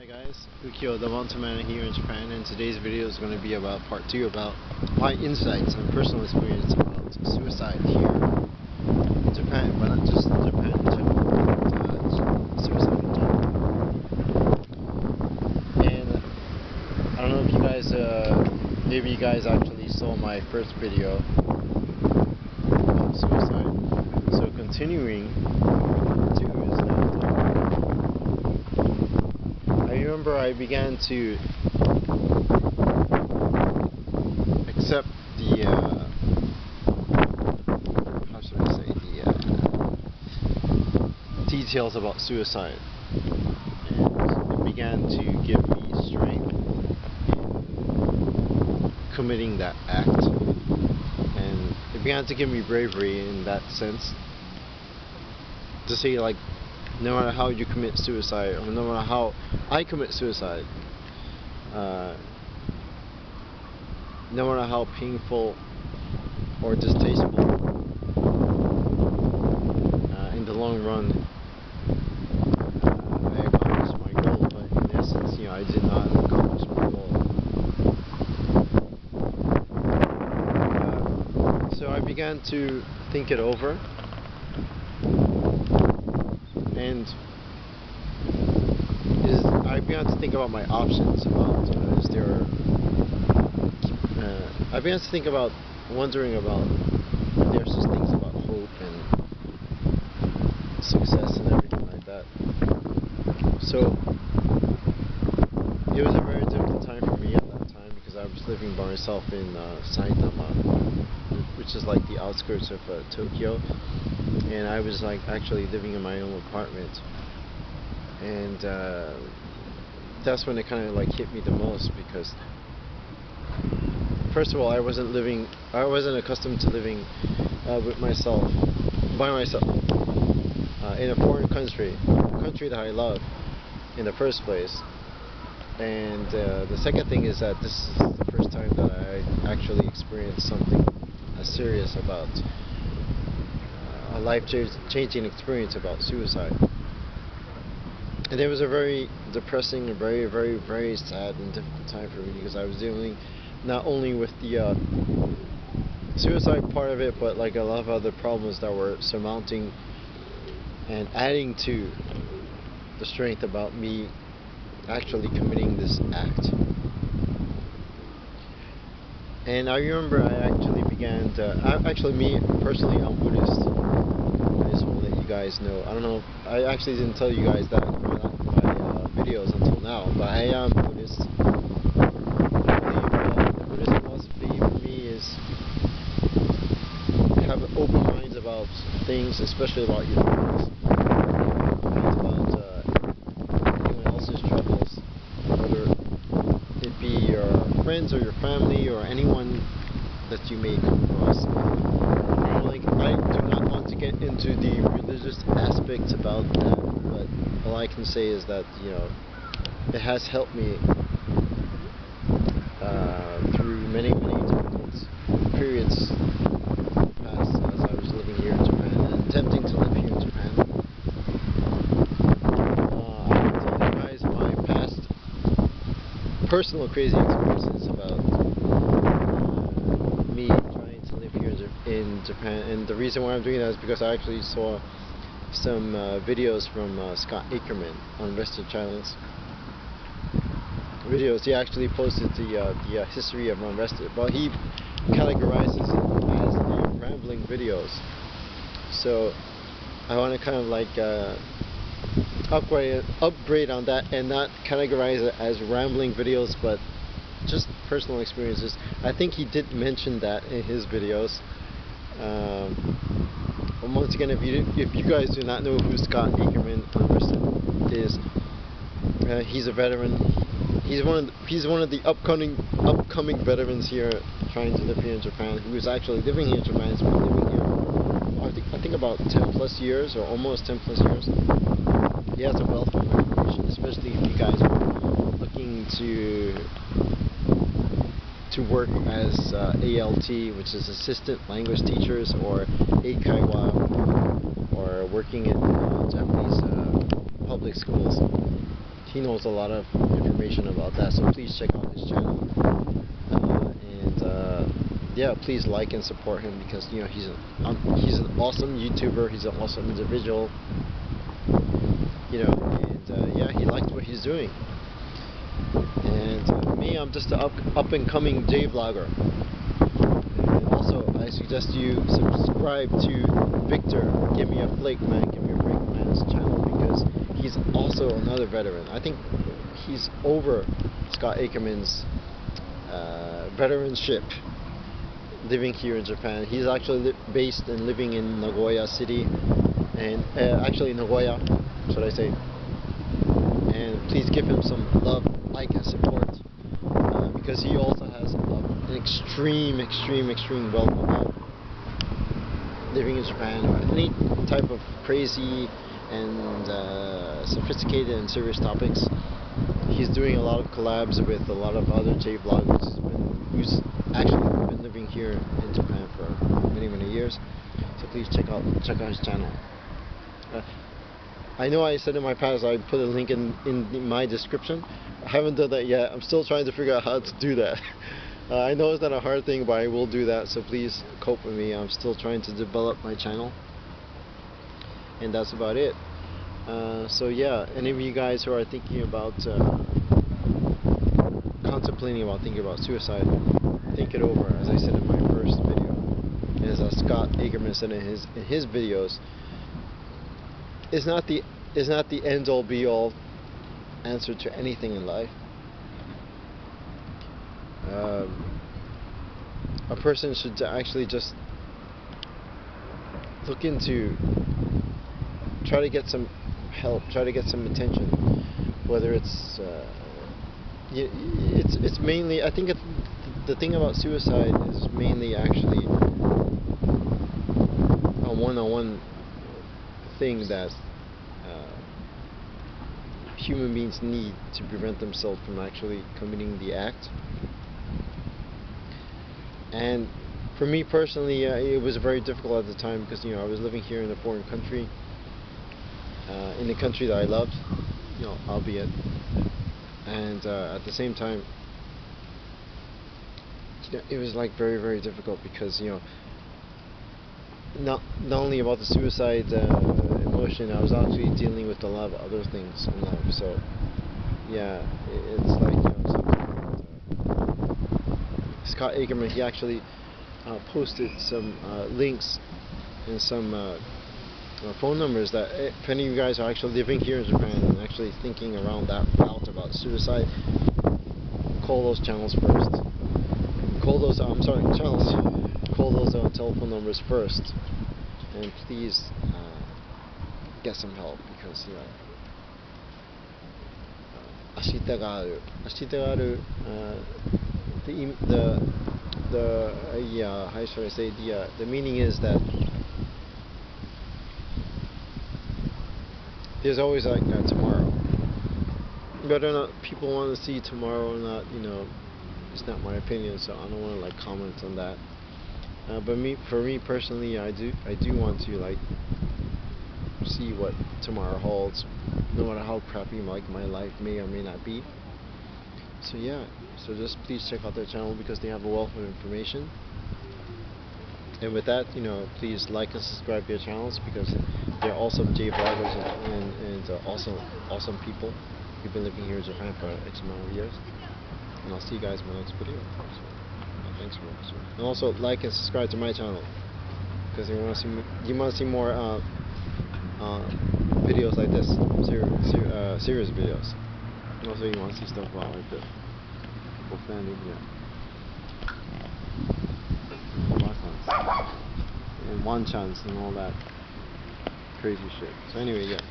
Hi guys, Ukyo the Mountain Man here in Japan, and today's video is going to be about part 2 about my insights and personal experience about suicide here in Japan, but not just in Japan in general, but suicide in general. And I don't know if you guys, maybe you guys actually saw my first video about suicide. So continuing part 2 is that I remember I began to accept the, how should I say, the details about suicide, and it began to give me strength in committing that act, and it began to give me bravery in that sense, to say, like, no matter how you commit suicide, or no matter how I commit suicide, no matter how painful or distasteful, in the long run, I accomplished my goal, but in essence, I did not accomplish my goal. So I began to think it over, and I began to think about my options. About I began to think about, wondering about, there's just things about hope and success and everything like that. So it was a very difficult time for me at that time, because I was living by myself in Saitama, which is like the outskirts of Tokyo. And I was like actually living in my own apartment, and that's when it kind of like hit me the most, because first of all, I wasn't accustomed to living with myself, by myself, in a foreign country, a country that I love in the first place. And the second thing is that this is the first time that I actually experienced something as serious about a life-changing experience about suicide. And it was a very depressing, very, very, very sad and difficult time for me, because I was dealing not only with the suicide part of it, but like a lot of other problems that were surmounting and adding to the strength about me actually committing this act. And I remember I actually began to, actually me personally, I'm Buddhist. I just want to let you guys know. I don't know, I actually didn't tell you guys that in my videos until now, but I am Buddhist. I believe the Buddhist philosophy for me is have an open mind about things, especially about your troubles, and about anyone else's troubles, whether it be your friends or your family or anyone that you may come across. Like, I do not want to get into the religious aspects about that, but all I can say is that, it has helped me through many, many difficult periods in the past, as I was living here in Japan and attempting to live here in Japan. I'll tell you guys my past personal crazy experiences about me trying to live here in Japan. And the reason why I'm doing that is because I actually saw some videos from Scott Ackerman on Unrested Channel's videos. He actually posted the history of Unrested, but he categorizes it as the rambling videos. So I want to kind of like upgrade on that, and not categorize it as rambling videos, but just personal experiences. I think he did mention that in his videos. Once again, if you guys do not know who Scott Ackerman is, he's a veteran. He's one of the upcoming veterans here trying to live here in Japan, who is actually living here in Japan. He's been living here for, I think about 10 plus years, or almost 10 plus years. He has a wealth of information, especially if you guys are looking to work as ALT, which is assistant language teachers, or eikaiwa, or working in Japanese public schools. he knows a lot of information about that. So please check out his channel. Yeah, please like and support him, because you know he's an awesome YouTuber. He's an awesome individual. You know, and yeah, he likes what he's doing. And me, I'm just an up and coming J vlogger. And also, I suggest you subscribe to Victor, Gimmeaflakeman, Gimmeabreakman's channel, because he's also another veteran. I think he's over Scott Ackerman's veteranship, living here in Japan. He's actually based and living in Nagoya City, and actually Nagoya, should I say. And please give him some love, like, and support, because he also has an extreme wealth about living in Japan, or any type of crazy and sophisticated and serious topics. He's doing a lot of collabs with a lot of other J vloggers who's actually been living here in Japan for many years. So please check out his channel. I know I said in my past I put a link in my description. I haven't done that yet. I'm still trying to figure out how to do that. I know it's not a hard thing, but I will do that, so please cope with me. I'm still trying to develop my channel. And that's about it. So yeah, any of you guys who are thinking about contemplating about thinking about suicide, think it over. As I said in my first video, and as Scott Ackerman said in his videos, it's not the end all be all answer to anything in life. A person should actually just look into, try to get some help, try to get some attention, whether it's mainly, I think the thing about suicide is mainly actually a one-on-one thing that human beings need to prevent themselves from actually committing the act. And for me personally, it was very difficult at the time, because I was living here in a foreign country, in a country that I loved, albeit, and at the same time, it was like very difficult, because not only about the suicide emotion, I was actually dealing with a lot of other things in life. So yeah, it's like Scott Ackerman, he actually posted some links and some phone numbers that if any of you guys are actually living here in Japan and actually thinking around that route about suicide, call those channels first. Call those telephone numbers first, and please get some help, because ashita ga aru. Ashita ga aru, how should I say, the meaning is that there's always like tomorrow. Whether or not people want to see tomorrow or not, it's not my opinion, so I don't want to like comment on that. But for me personally, I do want to like see what tomorrow holds, no matter how crappy like my life may or may not be. So yeah, so just please check out their channel, because they have a wealth of information. And with that, please like and subscribe to their channels, because they're awesome J vloggers and awesome people who've been living here in Japan for X amount of years. And I'll see you guys in my next video. So, thanks for watching. And also like and subscribe to my channel, because you want to see more videos like this, serious videos. And also you want to see stuff about like this, profanity, and one chance and all that crazy shit. So anyway, yeah.